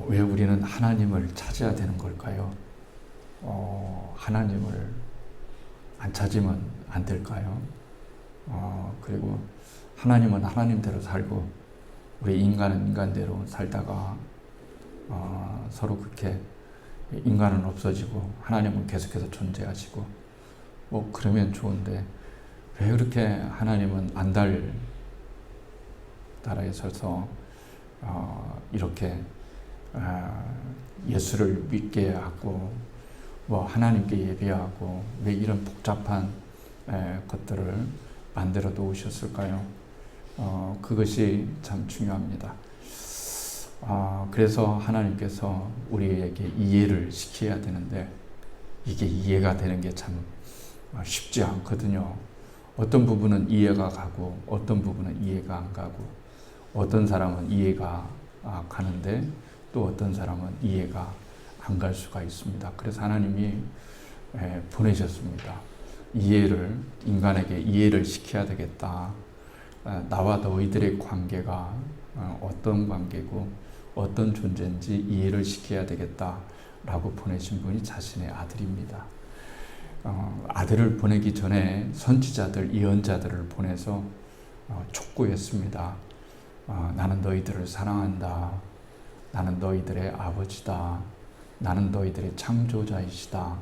왜 우리는 하나님을 찾아야 되는 걸까요? 하나님을 안 찾으면 안 될까요? 그리고 하나님은 하나님대로 살고 우리 인간은 인간대로 살다가 서로 그렇게 인간은 없어지고 하나님은 계속해서 존재하시고 뭐 그러면 좋은데 왜 그렇게 하나님은 안달 나라에 서서 이렇게 예수를 믿게 하고 뭐 하나님께 예배하고 왜 이런 복잡한 것들을 만들어 놓으셨을까요? 그것이 참 중요합니다. 그래서 하나님께서 우리에게 이해를 시켜야 되는데 이게 이해가 되는 게 참 쉽지 않거든요. 어떤 부분은 이해가 가고 어떤 부분은 이해가 안 가고 어떤 사람은 이해가 가는데 또 어떤 사람은 이해가 안 갈 수가 있습니다. 그래서 하나님이 보내셨습니다. 인간에게 이해를 시켜야 되겠다. 나와 너희들의 관계가 어떤 관계고 어떤 존재인지 이해를 시켜야 되겠다라고 보내신 분이 자신의 아들입니다. 아들을 보내기 전에 선지자들, 예언자들을 보내서 촉구했습니다. 나는 너희들을 사랑한다. 나는 너희들의 아버지다. 나는 너희들의 창조자이시다.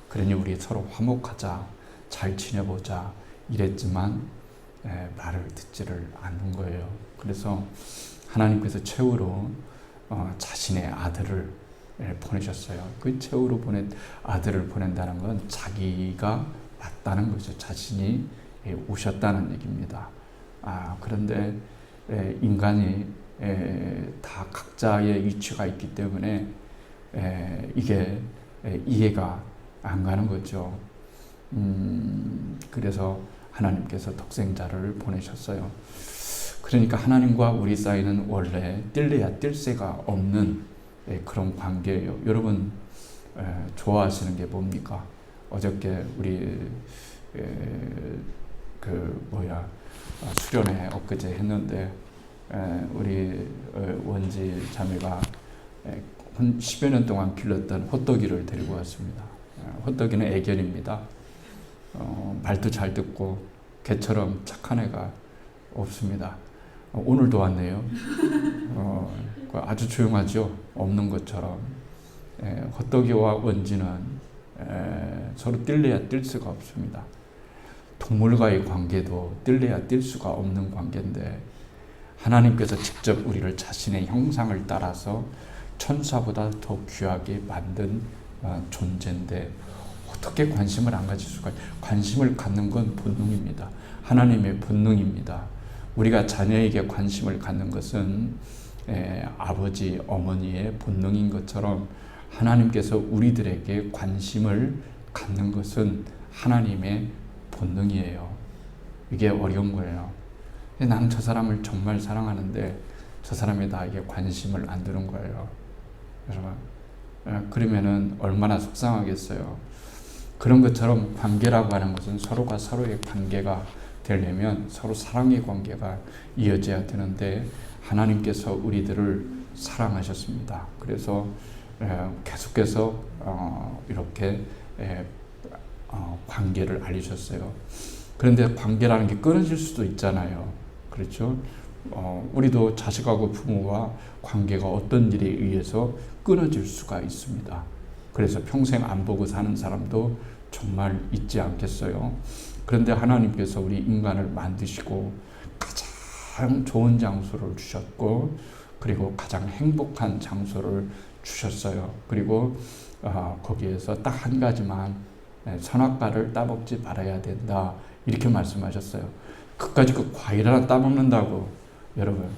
그러니 우리 서로 화목하자. 잘 지내보자. 이랬지만 말을 듣지를 않는 거예요. 그래서 하나님께서 최후로 자신의 아들을 보내셨어요. 그 최후로 보낸 아들을 보낸다는 건 자기가 왔다는 거죠. 자신이 오셨다는 얘기입니다. 그런데 인간이 다 각자의 위치가 있기 때문에 이게 이해가 안 가는 거죠. 그래서 하나님께서 독생자를 보내셨어요. 그러니까 하나님과 우리 사이는 원래 뗄래야 뗄 새가 없는 그런 관계예요. 여러분 좋아하시는 게 뭡니까? 어저께 우리 수련회 엊그제 했는데 우리 원지 자매가 10여 년 동안 길렀던 호떡이를 데리고 왔습니다. 호떡이는 애견입니다. 말도 잘 듣고 개처럼 착한 애가 없습니다. 오늘도 왔네요. 아주 조용하죠. 없는 것처럼. 호떡이와 원지는 서로 뗄래야 뗄 수가 없습니다. 동물과의 관계도 뗄래야 뗄 수가 없는 관계인데 하나님께서 직접 우리를 자신의 형상을 따라서 천사보다 더 귀하게 만든 존재인데 어떻게 관심을 안 가질 수가 있어요? 관심을 갖는 건 본능입니다. 하나님의 본능입니다. 우리가 자녀에게 관심을 갖는 것은 아버지, 어머니의 본능인 것처럼 하나님께서 우리들에게 관심을 갖는 것은 하나님의 본능이에요. 이게 어려운 거예요. 나는 저 사람을 정말 사랑하는데 저 사람이 나에게 관심을 안 두는 거예요. 여러분, 그러면은 얼마나 속상하겠어요. 그런 것처럼 관계라고 하는 것은 서로가 서로의 관계가 되려면 서로 사랑의 관계가 이어져야 되는데 하나님께서 우리들을 사랑하셨습니다. 그래서 계속해서 이렇게 관계를 알리셨어요. 그런데 관계라는 게 끊어질 수도 있잖아요. 그렇죠? 우리도 자식하고 부모와 관계가 어떤 일에 의해서 끊어질 수가 있습니다. 그래서 평생 안 보고 사는 사람도 정말 있지 않겠어요? 그런데 하나님께서 우리 인간을 만드시고 가장 좋은 장소를 주셨고 그리고 가장 행복한 장소를 주셨어요. 그리고 거기에서 딱 한 가지만 선악과를 따먹지 말아야 된다 이렇게 말씀하셨어요. 그까짓 그 과일 하나 따먹는다고 여러분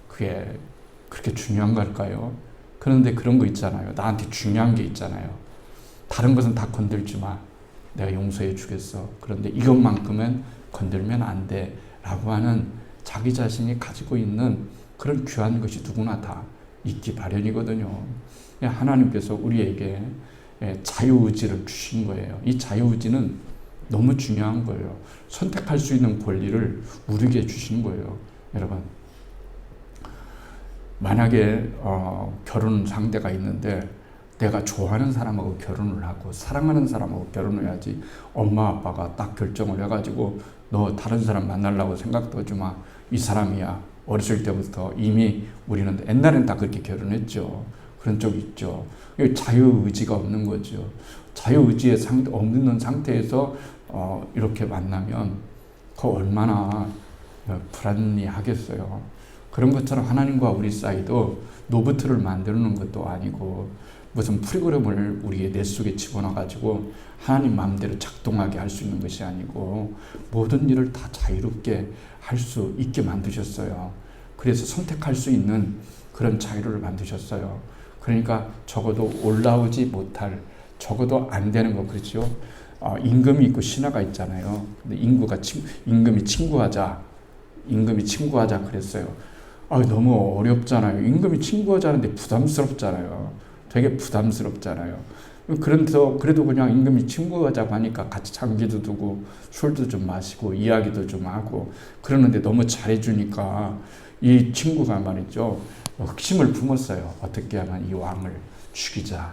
그게 그렇게 중요한 걸까요? 그런데 그런 거 있잖아요. 나한테 중요한 게 있잖아요. 다른 것은 다 건들지 마. 내가 용서해 주겠어. 그런데 이것만큼은 건들면 안 돼. 라고 하는 자기 자신이 가지고 있는 그런 귀한 것이 누구나 다 있기 마련이거든요. 하나님께서 우리에게 자유의지를 주신 거예요. 이 자유의지는 너무 중요한 거예요. 선택할 수 있는 권리를 우리에게 주신 거예요. 여러분, 만약에 결혼 상대가 있는데 내가 좋아하는 사람하고 결혼을 하고 사랑하는 사람하고 결혼을 해야지, 엄마 아빠가 딱 결정을 해가지고 너 다른 사람 만나려고 생각도 하지 마, 이 사람이야. 어렸을 때부터 이미 우리는 옛날엔 다 그렇게 결혼했죠. 그런 적 있죠. 자유의지가 없는 거죠. 자유의지의 없는 상태에서 이렇게 만나면 그 얼마나 불안해하겠어요. 그런 것처럼 하나님과 우리 사이도 노브트를 만드는 것도 아니고 무슨 프로그램을 우리의 뇌 속에 집어넣어가지고 하나님 마음대로 작동하게 할 수 있는 것이 아니고 모든 일을 다 자유롭게 할 수 있게 만드셨어요. 그래서 선택할 수 있는 그런 자유를 만드셨어요. 그러니까 적어도 올라오지 못할, 적어도 안 되는 거, 그렇죠? 임금이 있고 신하가 있잖아요. 근데 임금이 친구하자 그랬어요. 너무 어렵잖아요. 임금이 친구하자는데 부담스럽잖아요. 되게 부담스럽잖아요. 그래도 그냥 임금이 친구하자고 하니까 같이 장기도 두고 술도 좀 마시고 이야기도 좀 하고 그러는데 너무 잘해주니까 이 친구가 말이죠, 흑심을 품었어요. 어떻게 하면 이 왕을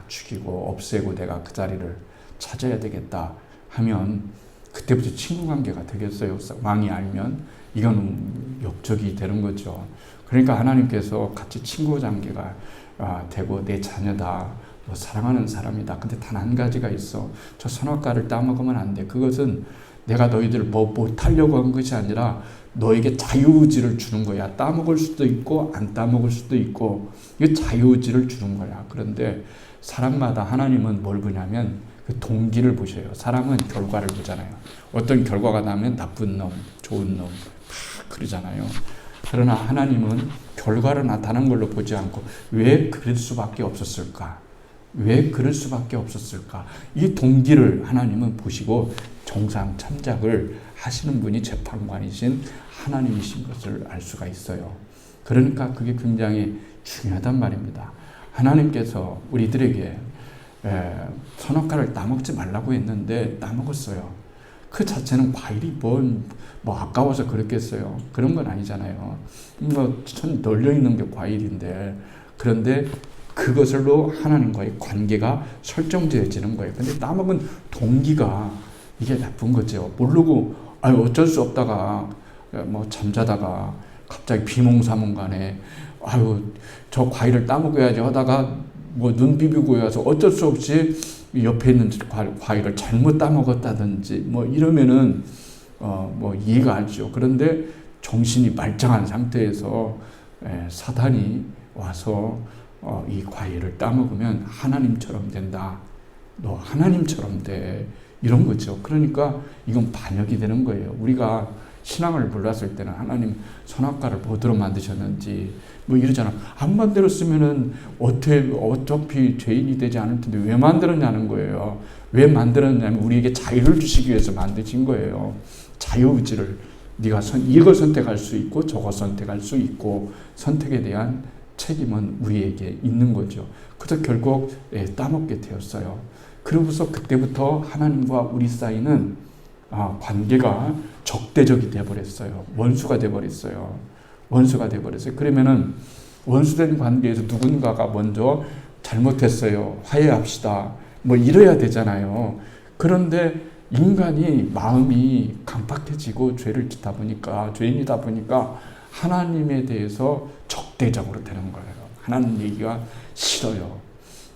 죽이고 없애고 내가 그 자리를 찾아야 되겠다 하면 그때부터 친구 관계가 되겠어요. 왕이 알면 이거는 역적이 되는 거죠. 그러니까 하나님께서 같이 친구 관계가 되고 내 자녀다, 사랑하는 사람이다. 근데 단 한 가지가 있어. 저 선악과를 따먹으면 안 돼. 그것은 내가 너희들 못하려고 한 것이 아니라 너에게 자유의지를 주는 거야. 따먹을 수도 있고 안 따먹을 수도 있고, 이 자유의지를 주는 거야. 그런데 사람마다 하나님은 뭘 보냐면 그 동기를 보셔요. 사람은 결과를 보잖아요. 어떤 결과가 나면 나쁜 놈, 좋은 놈 다 그러잖아요. 그러나 하나님은 결과를 나타난 걸로 보지 않고 왜 그럴 수밖에 없었을까? 왜 그럴 수밖에 없었을까? 이 동기를 하나님은 보시고 정상 참작을 하시는 분이 재판관이신 하나님이신 것을 알 수가 있어요. 그러니까 그게 굉장히 중요하단 말입니다. 하나님께서 우리들에게 선악과를 따먹지 말라고 했는데 따먹었어요. 그 자체는 과일이 뭐 아까워서 그랬겠어요. 그런 건 아니잖아요. 널려 있는 게 과일인데, 그런데 그것으로 하나님과의 관계가 설정되어지는 거예요. 근데 따먹은 동기가 이게 나쁜 거죠. 모르고 어쩔 수 없다가 잠자다가 갑자기 비몽사몽간에 저 과일을 따먹어야지 하다가 눈 비비고 와서 어쩔 수 없이 옆에 있는 과일을 잘못 따먹었다든지 이러면은 이해가 안 죠. 그런데 정신이 말짱한 상태에서 사단이 와서 이 과일을 따먹으면 하나님처럼 된다. 너 하나님처럼 돼. 이런 거죠. 그러니까 이건 반역이 되는 거예요. 우리가 신앙을 몰랐을 때는 하나님 선악과를 뭐대로 만드셨는지 이러잖아. 안 만들었으면은 어차피 죄인이 되지 않을 텐데 왜 만들었냐는 거예요. 왜 만들었냐면 우리에게 자유를 주시기 위해서 만드신 거예요. 자유의지를, 네가 이걸 선택할 수 있고 저거 선택할 수 있고, 선택에 대한 책임은 우리에게 있는 거죠. 그래서 결국 따먹게 되었어요. 그러고서 그때부터 하나님과 우리 사이는 관계가 적대적이 되어버렸어요. 원수가 되어버렸어요. 그러면은 원수된 관계에서 누군가가 먼저 잘못했어요, 화해합시다, 이래야 되잖아요. 그런데 인간이 마음이 강팍해지고 죄인이다 보니까 하나님에 대해서 적대적으로 되는 거예요. 하나님 얘기가 싫어요.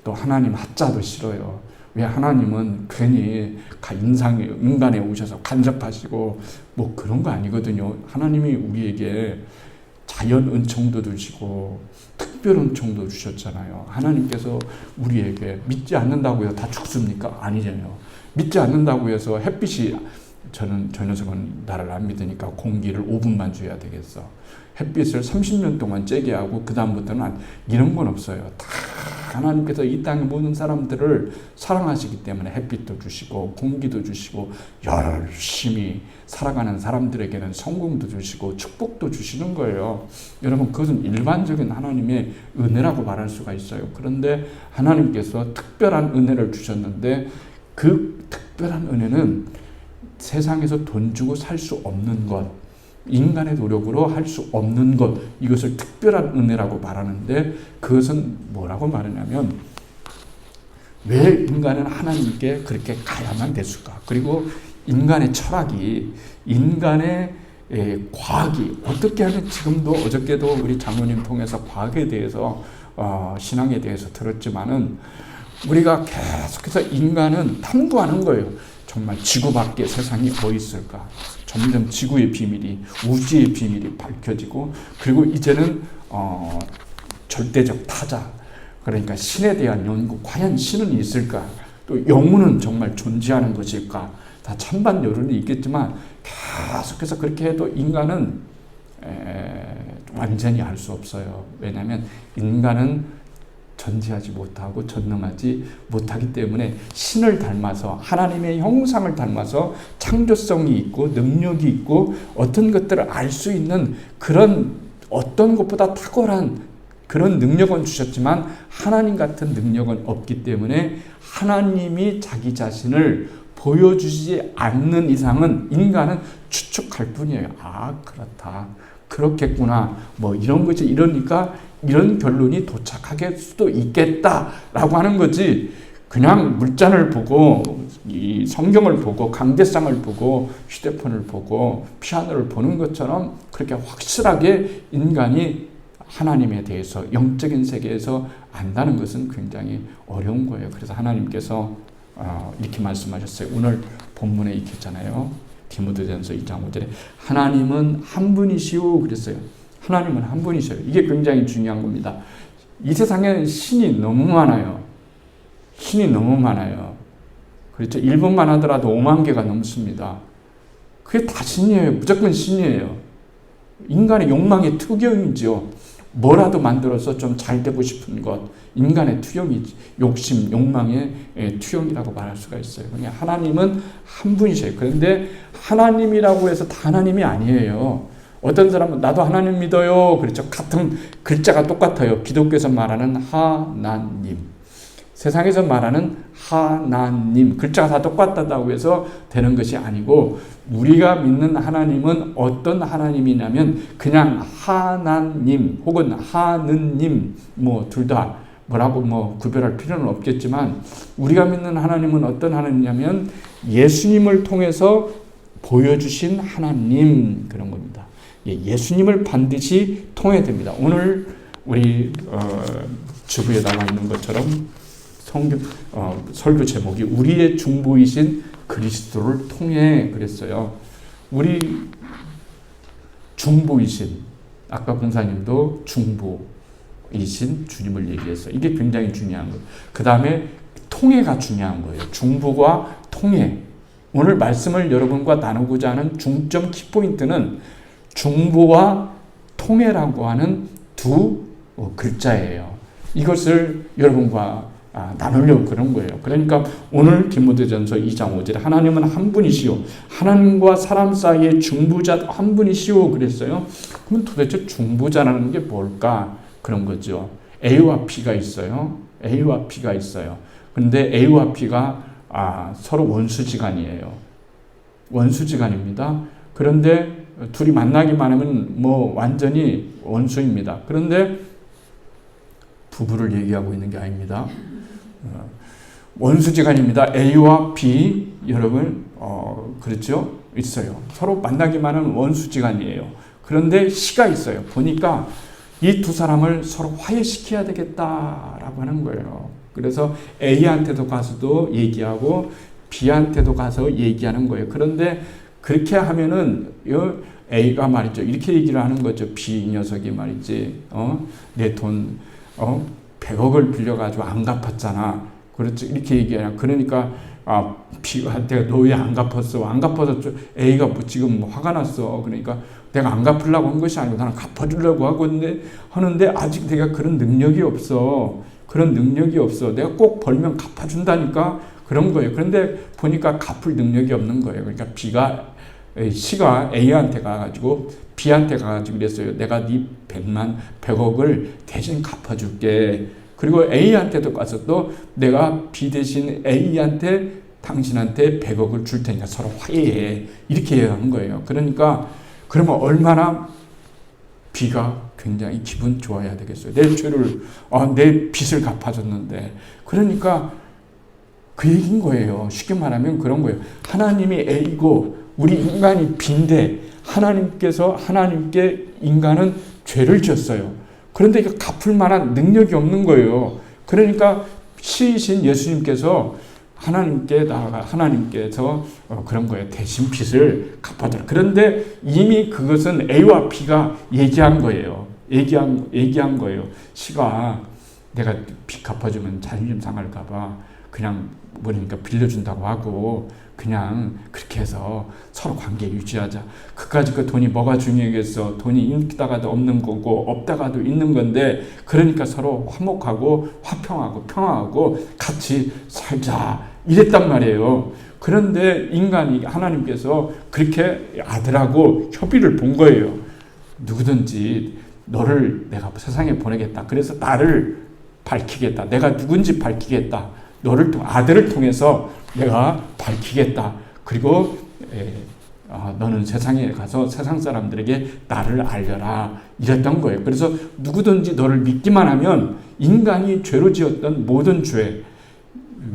또 하나님 하자도 싫어요. 왜? 하나님은 괜히 인간에 오셔서 간섭하시고 그런 거 아니거든요. 하나님이 우리에게 자연 은총도 주시고 특별 은총도 주셨잖아요. 하나님께서 우리에게 믿지 않는다고 해서 다 죽습니까? 아니잖아요. 믿지 않는다고 해서 햇빛이, 저 녀석은 나를 안 믿으니까 공기를 5분만 줘야 되겠어. 햇빛을 30년 동안 쬐게 하고 그 다음부터는 이런 건 없어요. 다 하나님께서 이 땅의 모든 사람들을 사랑하시기 때문에 햇빛도 주시고 공기도 주시고 열심히 살아가는 사람들에게는 성공도 주시고 축복도 주시는 거예요. 여러분, 그것은 일반적인 하나님의 은혜라고 말할 수가 있어요. 그런데 하나님께서 특별한 은혜를 주셨는데 그 특별한 은혜는 세상에서 돈 주고 살 수 없는 것, 인간의 노력으로 할 수 없는 것, 이것을 특별한 은혜라고 말하는데, 그것은 뭐라고 말하냐면, 왜 인간은 하나님께 그렇게 가야만 됐을까? 그리고 인간의 철학이, 인간의 과학이 어떻게 하면, 지금도 어저께도 우리 장로님 통해서 과학에 대해서 신앙에 대해서 들었지만은, 우리가 계속해서 인간은 탐구하는 거예요. 정말 지구 밖에 세상이 뭐 있을까? 점점 지구의 비밀이, 우주의 비밀이 밝혀지고, 그리고 이제는 절대적 타자, 그러니까 신에 대한 연구, 과연 신은 있을까? 또 영혼은 정말 존재하는 것일까? 다 찬반 여론이 있겠지만 계속해서 그렇게 해도 인간은 완전히 알 수 없어요. 왜냐하면 인간은 존재하지 못하고 전능하지 못하기 때문에, 신을 닮아서, 하나님의 형상을 닮아서 창조성이 있고 능력이 있고 어떤 것들을 알 수 있는 그런 어떤 것보다 탁월한 그런 능력은 주셨지만, 하나님 같은 능력은 없기 때문에 하나님이 자기 자신을 보여주지 않는 이상은 인간은 추측할 뿐이에요. 아, 그렇다, 그렇겠구나, 뭐 이런 거지. 이러니까 이런 결론이 도착할 수도 있겠다라고 하는 거지, 그냥 물잔을 보고, 이 성경을 보고, 강대상을 보고, 휴대폰을 보고, 피아노를 보는 것처럼 그렇게 확실하게 인간이 하나님에 대해서, 영적인 세계에서 안다는 것은 굉장히 어려운 거예요. 그래서 하나님께서 이렇게 말씀하셨어요. 오늘 본문에 있겠잖아요. 디모데전서 2장 5절에 하나님은 한 분이시오 그랬어요. 하나님은 한 분이셔요. 이게 굉장히 중요한 겁니다. 이 세상에 신이 너무 많아요. 신이 너무 많아요. 그렇죠. 일본만 하더라도 5만 개가 넘습니다. 그게 다 신이에요. 무조건 신이에요. 인간의 욕망의 투영이죠. 뭐라도 만들어서 좀 잘 되고 싶은 것, 인간의 투영이지, 욕심, 욕망의 투영이라고 말할 수가 있어요. 그냥 하나님은 한 분이셔요. 그런데 하나님이라고 해서 다 하나님이 아니에요. 어떤 사람은 나도 하나님 믿어요. 그렇죠. 같은 글자가 똑같아요. 기독교에서 말하는 하나님, 세상에서 말하는 하나님, 글자가 다 똑같다고 해서 되는 것이 아니고, 우리가 믿는 하나님은 어떤 하나님이냐면 그냥 하나님 혹은 하느님, 뭐 둘 다 뭐라고 뭐 구별할 필요는 없겠지만, 우리가 믿는 하나님은 어떤 하나님이냐면 예수님을 통해서 보여주신 하나님, 그런 겁니다. 예수님을 반드시 통해야 됩니다. 오늘 우리 주부에 나와 있는 것처럼 설교 제목이 우리의 중보이신 그리스도를 통해 그랬어요. 우리 중보이신, 아까 권사님도 중보이신 주님을 얘기했어요. 이게 굉장히 중요한 거예요. 그 다음에 통해가 중요한 거예요. 중보와 통해. 오늘 말씀을 여러분과 나누고자 하는 중점 키포인트는 중보와 통해라고 하는 두 글자예요. 이것을 여러분과 나누려고 그런 거예요. 그러니까 오늘 디모데전서 2장 5절에 하나님은 한 분이시오, 하나님과 사람 사이의 중보자 한 분이시오 그랬어요. 그럼 도대체 중보자라는 게 뭘까? 그런 거죠. A와 B가 있어요. A와 B가 있어요. 그런데 A와 B가 서로 원수지간이에요. 원수지간입니다. 그런데 둘이 만나기만 하면 뭐 완전히 원수입니다. 그런데 부부를 얘기하고 있는 게 아닙니다. 원수지간입니다. A와 B, 여러분 그렇죠? 있어요. 서로 만나기만 하면 원수지간이에요. 그런데 C가 있어요. 보니까 이 두 사람을 서로 화해시켜야 되겠다라고 하는 거예요. 그래서 A한테도 가서도 얘기하고 B한테도 가서 얘기하는 거예요. 그런데 그렇게 하면은 A가 말이죠, 이렇게 얘기를 하는 거죠. B 녀석이 말이지, 내 돈 100억을 빌려가지고 안 갚았잖아. 그렇죠. 이렇게 얘기하냐. 그러니까 B가 내가 너 왜 안 갚았어? 안 갚아서 A가 지금 화가 났어. 그러니까 내가 안 갚으려고 한 것이 아니고 나는 갚아주려고 하는데 아직 내가 그런 능력이 없어. 그런 능력이 없어. 내가 꼭 벌면 갚아준다니까. 그런 거예요. 그런데 보니까 갚을 능력이 없는 거예요. 그러니까 C가 A한테 가가지고 B한테 가가지고 그랬어요. 내가 네 100억을 대신 갚아줄게. 그리고 A한테도 가서 또 내가 B 대신 A한테 당신한테 100억을 줄 테니까 서로 화해해. 이렇게 하는 거예요. 그러니까 그러면 얼마나 비가 굉장히 기분 좋아야 되겠어요. 내 죄를, 내 빚을 갚아줬는데. 그러니까 그 얘기인 거예요. 쉽게 말하면 그런 거예요. 하나님이 A고 우리 인간이 B인데 하나님께 인간은 죄를 지었어요. 그런데 이거 갚을 만한 능력이 없는 거예요. 그러니까 시이신 예수님께서 하나님께서 그런 거예요. 대신 빚을 갚아줘라. 그런데 이미 그것은 A와 B가 얘기한 거예요. 얘기한 거예요. C가 내가 빚 갚아주면 자존심 상할까봐 그냥 뭐니까 빌려준다고 하고 그냥 그렇게 해서 서로 관계 유지하자. 그까짓 그 돈이 뭐가 중요하겠어. 돈이 있다가도 없는 거고 없다가도 있는 건데 그러니까 서로 화목하고 화평하고 평화하고 같이 살자 이랬단 말이에요. 그런데 인간이 하나님께서 그렇게 아들하고 협의를 본 거예요. 누구든지 너를 내가 세상에 보내겠다. 그래서 나를 밝히겠다. 내가 누군지 밝히겠다. 아들을 통해서 내가 밝히겠다. 그리고 너는 세상에 가서 세상 사람들에게 나를 알려라. 이랬던 거예요. 그래서 누구든지 너를 믿기만 하면 인간이 죄로 지었던 모든 죄.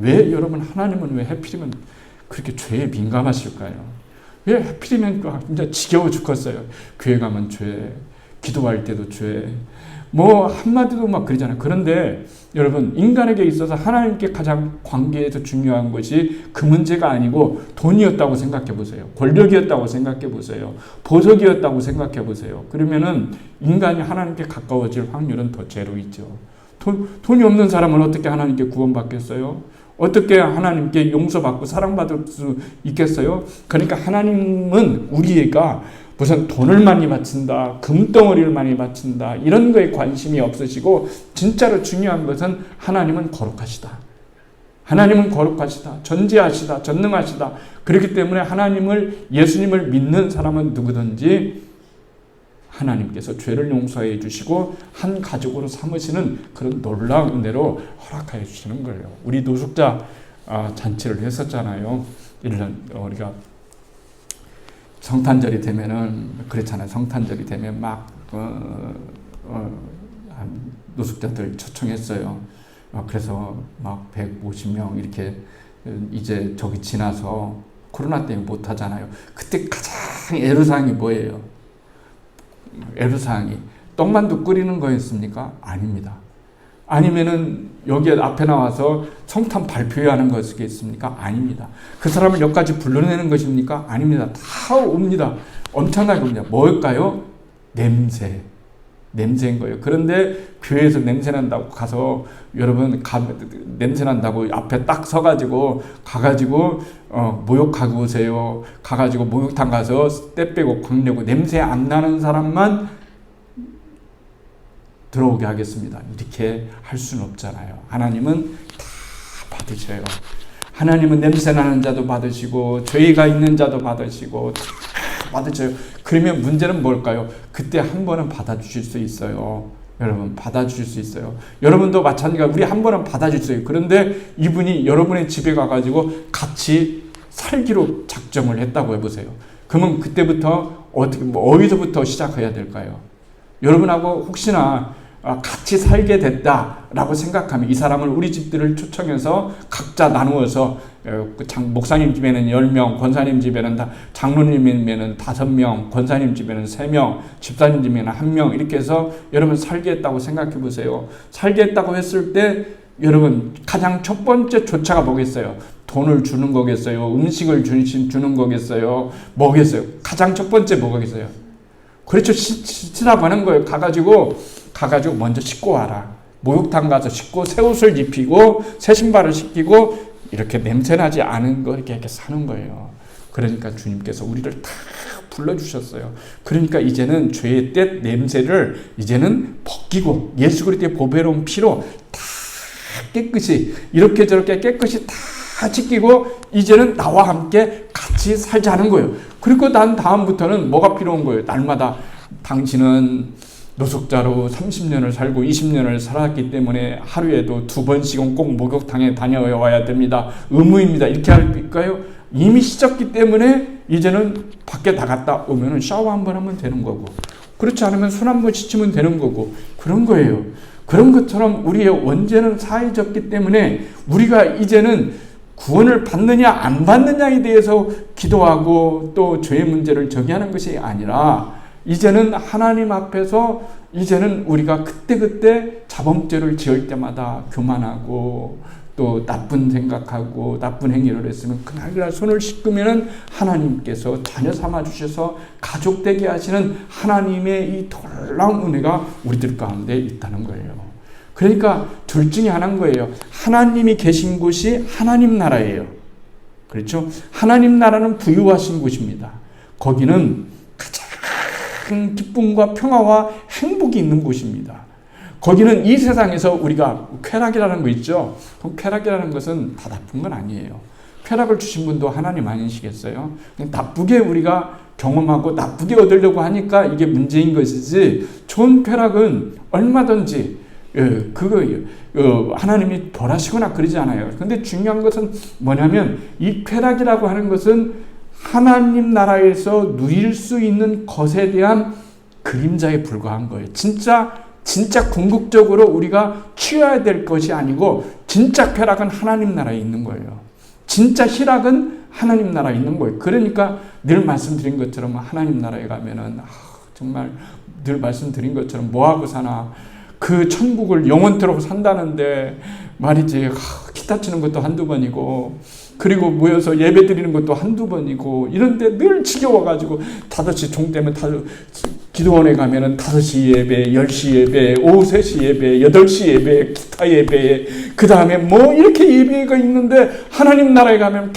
왜 여러분 하나님은 왜 하필이면 그렇게 죄에 민감하실까요? 왜 하필이면 진짜 지겨워 죽겠어요. 교회 가면 죄, 기도할 때도 죄, 뭐 한마디도 막 그러잖아요. 그런데 여러분 인간에게 있어서 하나님께 가장 관계에서 중요한 것이 그 문제가 아니고 돈이었다고 생각해 보세요. 권력이었다고 생각해 보세요. 보석이었다고 생각해 보세요. 그러면은 인간이 하나님께 가까워질 확률은 더 제로 있죠. 돈이 없는 사람은 어떻게 하나님께 구원받겠어요? 어떻게 하나님께 용서받고 사랑받을 수 있겠어요? 그러니까 하나님은 우리가 무슨 돈을 많이 바친다, 금덩어리를 많이 바친다 이런 거에 관심이 없으시고 진짜로 중요한 것은 하나님은 거룩하시다. 하나님은 거룩하시다. 전지하시다. 전능하시다. 그렇기 때문에 예수님을 믿는 사람은 누구든지 하나님께서 죄를 용서해 주시고 한 가족으로 삼으시는 그런 놀라운 은혜로 허락하여 주시는 거예요. 우리 노숙자 잔치를 했었잖아요. 1년 우리가 성탄절이 되면은 그렇잖아요. 성탄절이 되면 막 노숙자들 초청했어요. 그래서 막 150명 이렇게 이제 저기 지나서 코로나 때문에 못 하잖아요. 그때 가장 애로사항이 뭐예요? 애로사항이 떡만두 끓이는 거였습니까? 아닙니다. 아니면은 여기 앞에 나와서 성탄 발표해야 하는 것이겠습니까? 아닙니다. 그 사람을 여기까지 불러내는 것입니까? 아닙니다. 다 옵니다. 엄청나게 옵니다. 뭘까요? 냄새인 거예요. 그런데 교회에서 냄새 난다고 가서 여러분 냄새 난다고 앞에 딱 서가지고 모욕하고 오세요. 가가지고 목욕탕 가서 때 빼고 광내고 냄새 안 나는 사람만 들어오게 하겠습니다. 이렇게 할 수는 없잖아요. 하나님은 다 받으셔요. 하나님은 냄새 나는 자도 받으시고 죄가 있는 자도 받으시고 다 받으셔요. 그러면 문제는 뭘까요? 그때 한 번은 받아주실 수 있어요. 여러분 받아주실 수 있어요. 여러분도 마찬가지로 우리 한 번은 받아줄 수 있어요. 그런데 이분이 여러분의 집에 가가지고 같이 살기로 작정을 했다고 해보세요. 그러면 그때부터 어디서부터 시작해야 될까요? 여러분하고 혹시나 같이 살게 됐다라고 생각하면 이 사람을 우리 집들을 초청해서 각자 나누어서 목사님 집에는 10명, 권사님 집에는 장로님 집에는 5명, 권사님 집에는 3명, 집사님 집에는 1명 이렇게 해서 여러분 살게 했다고 생각해 보세요. 살게 했다고 했을 때 여러분 가장 첫 번째 조차가 뭐겠어요? 돈을 주는 거겠어요? 음식을 주는 거겠어요? 뭐겠어요? 가장 첫 번째 뭐겠어요? 그렇죠. 씻으라고 하는 거예요. 가가지고 먼저 씻고 와라. 목욕탕 가서 씻고 새 옷을 입히고 새 신발을 신기고 이렇게 냄새나지 않은 거 이렇게 사는 거예요. 그러니까 주님께서 우리를 다 불러주셨어요. 그러니까 이제는 죄의 때 냄새를 이제는 벗기고 예수 그리스도의 보배로운 피로 다 깨끗이 이렇게 저렇게 깨끗이 다 씻기고 이제는 나와 함께 같이 살자는 거예요. 그리고 난 다음부터는 뭐가 필요한 거예요? 날마다 당신은 노숙자로 30년을 살고 20년을 살았기 때문에 하루에도 2번씩은 꼭 목욕탕에 다녀와야 됩니다. 의무입니다. 이렇게 할까요? 이미 씻었기 때문에 이제는 밖에 나갔다 오면은 샤워 한번 하면 되는 거고, 그렇지 않으면 손 한번 씻으면 되는 거고, 그런 거예요. 그런 것처럼 우리의 원죄는 사해졌기 때문에 우리가 이제는 구원을 받느냐 안 받느냐에 대해서 기도하고 또 죄의 문제를 정의하는 것이 아니라, 이제는 하나님 앞에서 이제는 우리가 그때그때 자범죄를 지을 때마다 교만하고 또 나쁜 생각하고 나쁜 행위를 했으면 그날 손을 씻으면 하나님께서 자녀 삼아 주셔서 가족 되게 하시는 하나님의 이 놀라운 은혜가 우리들 가운데 있다는 거예요. 그러니까 둘 중에 하나인 거예요. 하나님이 계신 곳이 하나님 나라예요. 그렇죠? 하나님 나라는 부유하신 곳입니다. 거기는 가장 기쁨과 평화와 행복이 있는 곳입니다. 거기는 이 세상에서 우리가 쾌락이라는 거 있죠? 그럼 쾌락이라는 것은 다 나쁜 건 아니에요. 쾌락을 주신 분도 하나님 아니시겠어요? 나쁘게 우리가 경험하고 나쁘게 얻으려고 하니까 이게 문제인 것이지, 좋은 쾌락은 얼마든지 하나님이 벌하시거나 그러지 않아요. 근데 중요한 것은 뭐냐면, 이 쾌락이라고 하는 것은 하나님 나라에서 누릴 수 있는 것에 대한 그림자에 불과한 거예요. 진짜 궁극적으로 우리가 취해야 될 것이 아니고, 진짜 쾌락은 하나님 나라에 있는 거예요. 진짜 희락은 하나님 나라에 있는 거예요. 그러니까 늘 말씀드린 것처럼 하나님 나라에 가면은 정말 늘 말씀드린 것처럼 뭐하고 사나, 그 천국을 영원토록 산다는데 말이지, 기타 치는 것도 한두 번이고, 그리고 모여서 예배 드리는 것도 한두 번이고, 이런데 늘 지겨워가지고 5시 종 되면 기도원에 가면은 5시 예배, 10시 예배, 오후 3시 예배, 8시 예배, 기타 예배, 그 다음에 뭐 이렇게 예배가 있는데, 하나님 나라에 가면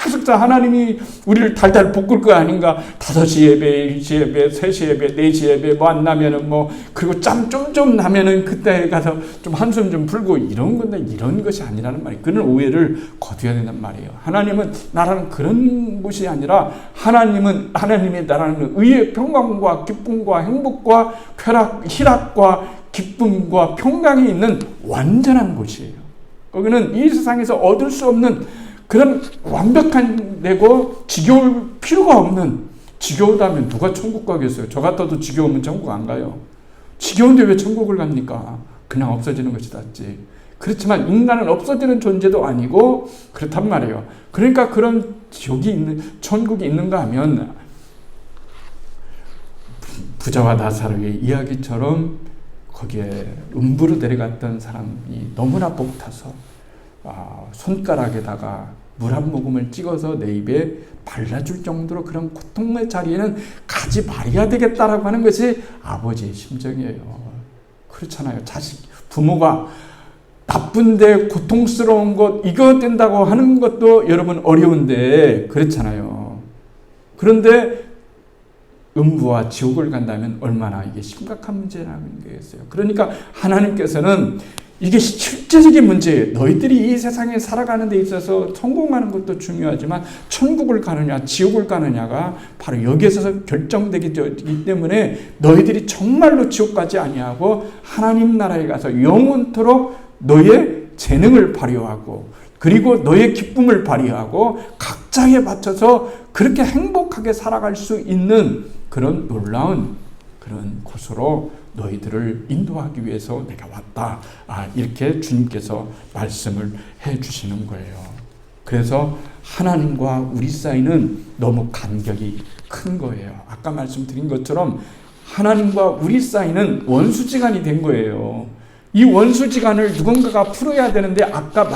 계속 하나님이 우리를 달달 볶을 거 아닌가. 5시 예배, 1시 예배, 3시 예배, 4시 예배 뭐 안 나면은 그리고 짬 좀 나면은 그때 가서 좀 한숨 좀 풀고, 이런 건데 이런 것이 아니라는 말이에요. 그런 오해를 거둬야 된단 말이에요. 하나님은 나라는 그런 곳이 아니라, 하나님의 나라는 의의 평강과 기쁨과 행복과 쾌락, 희락과 기쁨과 평강이 있는 완전한 곳이에요. 거기는 이 세상에서 얻을 수 없는 그런 완벽한 데고 지겨울 필요가 없는, 지겨우다면 누가 천국 가겠어요? 저 같아도 지겨우면 천국 안 가요. 지겨운데 왜 천국을 갑니까? 그냥 없어지는 것이 낫지. 그렇지만 인간은 없어지는 존재도 아니고 그렇단 말이에요. 그러니까 그런 천국이 있는가 하면, 부자와 나사로의 이야기처럼 거기에 음부로 내려갔던 사람이 너무나 벅타서 손가락에다가 물 한 모금을 찍어서 내 입에 발라줄 정도로 그런 고통의 자리에는 가지 말아야 되겠다라고 하는 것이 아버지의 심정이에요. 그렇잖아요. 부모가 나쁜데 고통스러운 것, 이거 된다고 하는 것도 여러분 어려운데, 그렇잖아요. 그런데 음부와 지옥을 간다면 얼마나 이게 심각한 문제라는 거겠어요. 그러니까 하나님께서는 이게 실제적인 문제예요. 너희들이 이 세상에 살아가는 데 있어서 성공하는 것도 중요하지만 천국을 가느냐 지옥을 가느냐가 바로 여기에서 결정되기 때문에, 너희들이 정말로 지옥 가지 아니하고 하나님 나라에 가서 영원토록 너의 재능을 발휘하고, 그리고 너의 기쁨을 발휘하고 각자에 맞춰서 그렇게 행복하게 살아갈 수 있는 그런 놀라운 그런 곳으로 너희들을 인도하기 위해서 내가 왔다. 이렇게 주님께서 말씀을 해 주시는 거예요. 그래서 하나님과 우리 사이는 너무 간격이 큰 거예요. 아까 말씀드린 것처럼 하나님과 우리 사이는 원수지간이 된 거예요. 이 원수지간을 누군가가 풀어야 되는데, 아까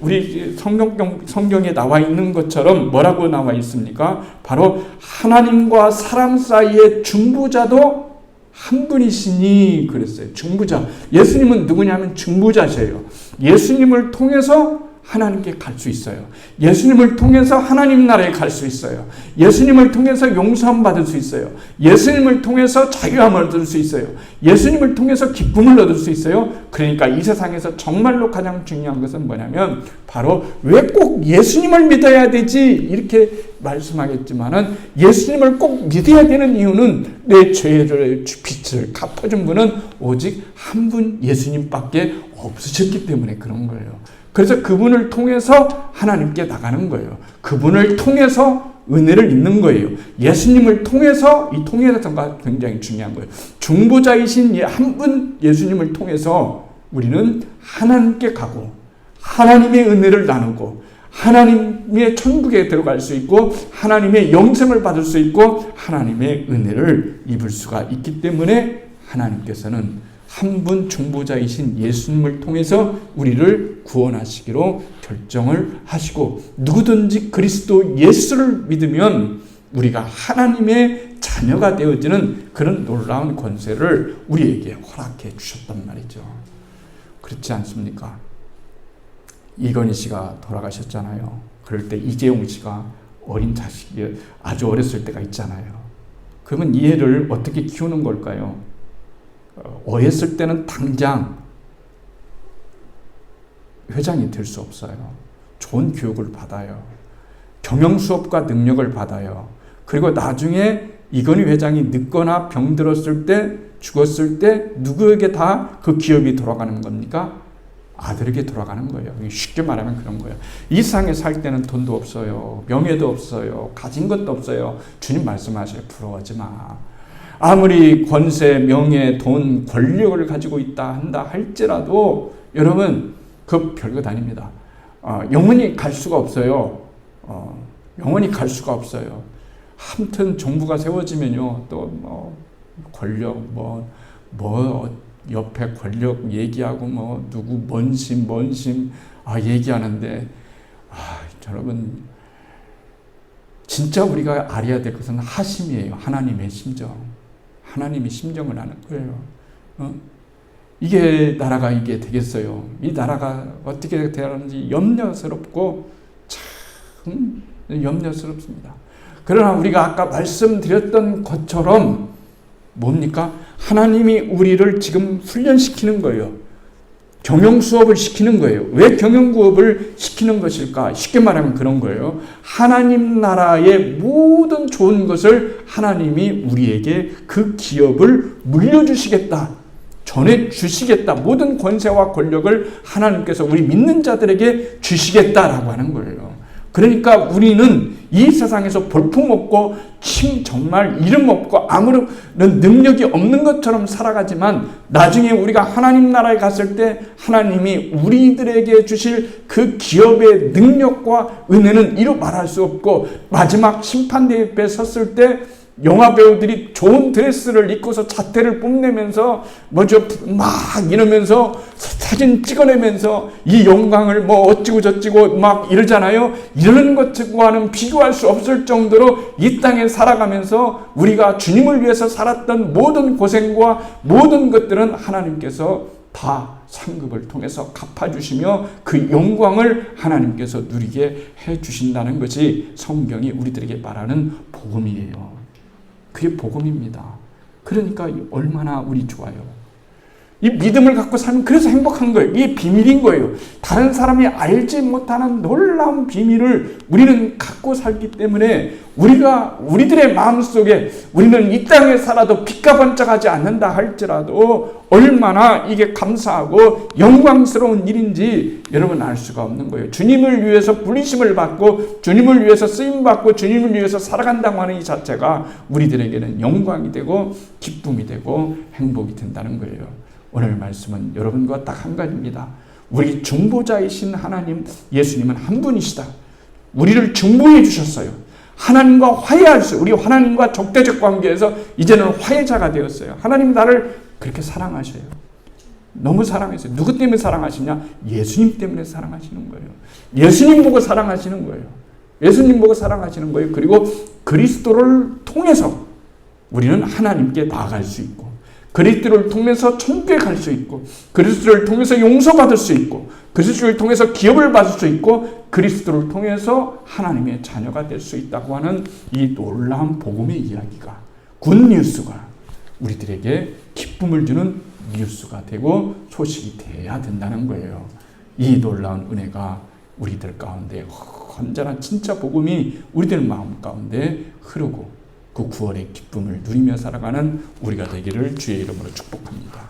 우리 성경에 나와 있는 것처럼 뭐라고 나와 있습니까? 바로 하나님과 사람 사이의 중보자도 한 분이시니 그랬어요. 중보자. 예수님은 누구냐면 중보자세요. 예수님을 통해서 하나님께 갈 수 있어요. 예수님을 통해서 하나님 나라에 갈 수 있어요. 예수님을 통해서 용서함 받을 수 있어요. 예수님을 통해서 자유함을 얻을 수 있어요. 예수님을 통해서 기쁨을 얻을 수 있어요. 그러니까 이 세상에서 정말로 가장 중요한 것은 뭐냐면, 바로 왜 꼭 예수님을 믿어야 되지 이렇게 말씀하겠지만은, 예수님을 꼭 믿어야 되는 이유는 내 죄를 빚을 갚아준 분은 오직 한 분 예수님밖에 없으셨기 때문에 그런 거예요. 그래서 그분을 통해서 하나님께 나가는 거예요. 그분을 통해서 은혜를 입는 거예요. 예수님을 통해서, 이 통해서가 굉장히 중요한 거예요. 중보자이신 한 분 예수님을 통해서 우리는 하나님께 가고 하나님의 은혜를 나누고 하나님의 천국에 들어갈 수 있고 하나님의 영생을 받을 수 있고 하나님의 은혜를 입을 수가 있기 때문에 하나님께서는 한 분 중보자이신 예수님을 통해서 우리를 구원하시기로 결정을 하시고 누구든지 그리스도 예수를 믿으면 우리가 하나님의 자녀가 되어지는 그런 놀라운 권세를 우리에게 허락해 주셨단 말이죠. 그렇지 않습니까? 이건희 씨가 돌아가셨잖아요. 그럴 때 이재용 씨가 어린 자식이 아주 어렸을 때가 있잖아요. 그러면 이 애를 어떻게 키우는 걸까요? 어렸을 때는 당장 회장이 될 수 없어요. 좋은 교육을 받아요. 경영 수업과 능력을 받아요. 그리고 나중에 이건희 회장이 늙거나 병들었을 때, 죽었을 때 누구에게 다 그 기업이 돌아가는 겁니까? 아들에게 돌아가는 거예요. 쉽게 말하면 그런 거예요. 이 세상에 살 때는 돈도 없어요. 명예도 없어요. 가진 것도 없어요. 주님 말씀하셔요. 부러워하지 마. 아무리 권세, 명예, 돈, 권력을 가지고 있다 한다 할지라도 여러분 그 별것 아닙니다. 영원히 갈 수가 없어요. 영원히 갈 수가 없어요. 아무튼 정부가 세워지면요, 또 권력, 옆에 권력 얘기하고 누구 먼심 얘기하는데 여러분 진짜 우리가 알아야 될 것은 하심이에요. 하나님의 심정. 하나님이 심정을 아는 거예요. 이게 나라가 이게 되겠어요. 이 나라가 어떻게 되는지 염려스럽고 참 염려스럽습니다. 그러나 우리가 아까 말씀드렸던 것처럼 뭡니까? 하나님이 우리를 지금 훈련시키는 거예요. 경영 수업을 시키는 거예요. 왜 경영 수업을 시키는 것일까? 쉽게 말하면 그런 거예요. 하나님 나라의 모든 좋은 것을 하나님이 우리에게 그 기업을 물려주시겠다. 전해주시겠다. 모든 권세와 권력을 하나님께서 우리 믿는 자들에게 주시겠다라고 하는 거예요. 그러니까 우리는 이 세상에서 볼품없고 정말 이름 없고 아무런 능력이 없는 것처럼 살아가지만 나중에 우리가 하나님 나라에 갔을 때 하나님이 우리들에게 주실 그 기업의 능력과 은혜는 이루 말할 수 없고 마지막 심판대 앞에 섰을 때 영화 배우들이 좋은 드레스를 입고서 자태를 뽐내면서 막 이러면서 사진 찍어내면서 이 영광을 어찌고 저찌고 막 이러잖아요. 이러는 것과는 비교할 수 없을 정도로 이 땅에 살아가면서 우리가 주님을 위해서 살았던 모든 고생과 모든 것들은 하나님께서 다 상급을 통해서 갚아주시며 그 영광을 하나님께서 누리게 해주신다는 것이 성경이 우리들에게 말하는 복음이에요. 그게 복음입니다. 그러니까 얼마나 우리 좋아요. 이 믿음을 갖고 살면 그래서 행복한 거예요. 이게 비밀인 거예요. 다른 사람이 알지 못하는 놀라운 비밀을 우리는 갖고 살기 때문에 우리들의 마음속에 우리는 이 땅에 살아도 빛과 번쩍하지 않는다 할지라도 얼마나 이게 감사하고 영광스러운 일인지 여러분 알 수가 없는 거예요. 주님을 위해서 부르심을 받고 주님을 위해서 쓰임받고 주님을 위해서 살아간다고 하는 이 자체가 우리들에게는 영광이 되고 기쁨이 되고 행복이 된다는 거예요. 오늘 말씀은 여러분과 딱 한 가지입니다. 우리 중보자이신 하나님 예수님은 한 분이시다. 우리를 중보해 주셨어요. 하나님과 화해할 수, 우리 하나님과 적대적 관계에서 이제는 화해자가 되었어요. 하나님 나를 그렇게 사랑하셔요. 너무 사랑했어요. 누구 때문에 사랑하시냐? 예수님 때문에 사랑하시는 거예요. 예수님 보고 사랑하시는 거예요. 예수님 보고 사랑하시는 거예요. 그리고 그리스도를 통해서 우리는 하나님께 나아갈 수 있고 그리스도를 통해서 천국에 갈 수 있고 그리스도를 통해서 용서받을 수 있고 그리스도를 통해서 기업을 받을 수 있고 그리스도를 통해서 하나님의 자녀가 될 수 있다고 하는 이 놀라운 복음의 이야기가 굿뉴스가 우리들에게 기쁨을 주는 뉴스가 되고 소식이 되어야 된다는 거예요. 이 놀라운 은혜가 우리들 가운데 언제나 진짜 복음이 우리들 마음 가운데 흐르고 그 구원의 기쁨을 누리며 살아가는 우리가 되기를 주의 이름으로 축복합니다.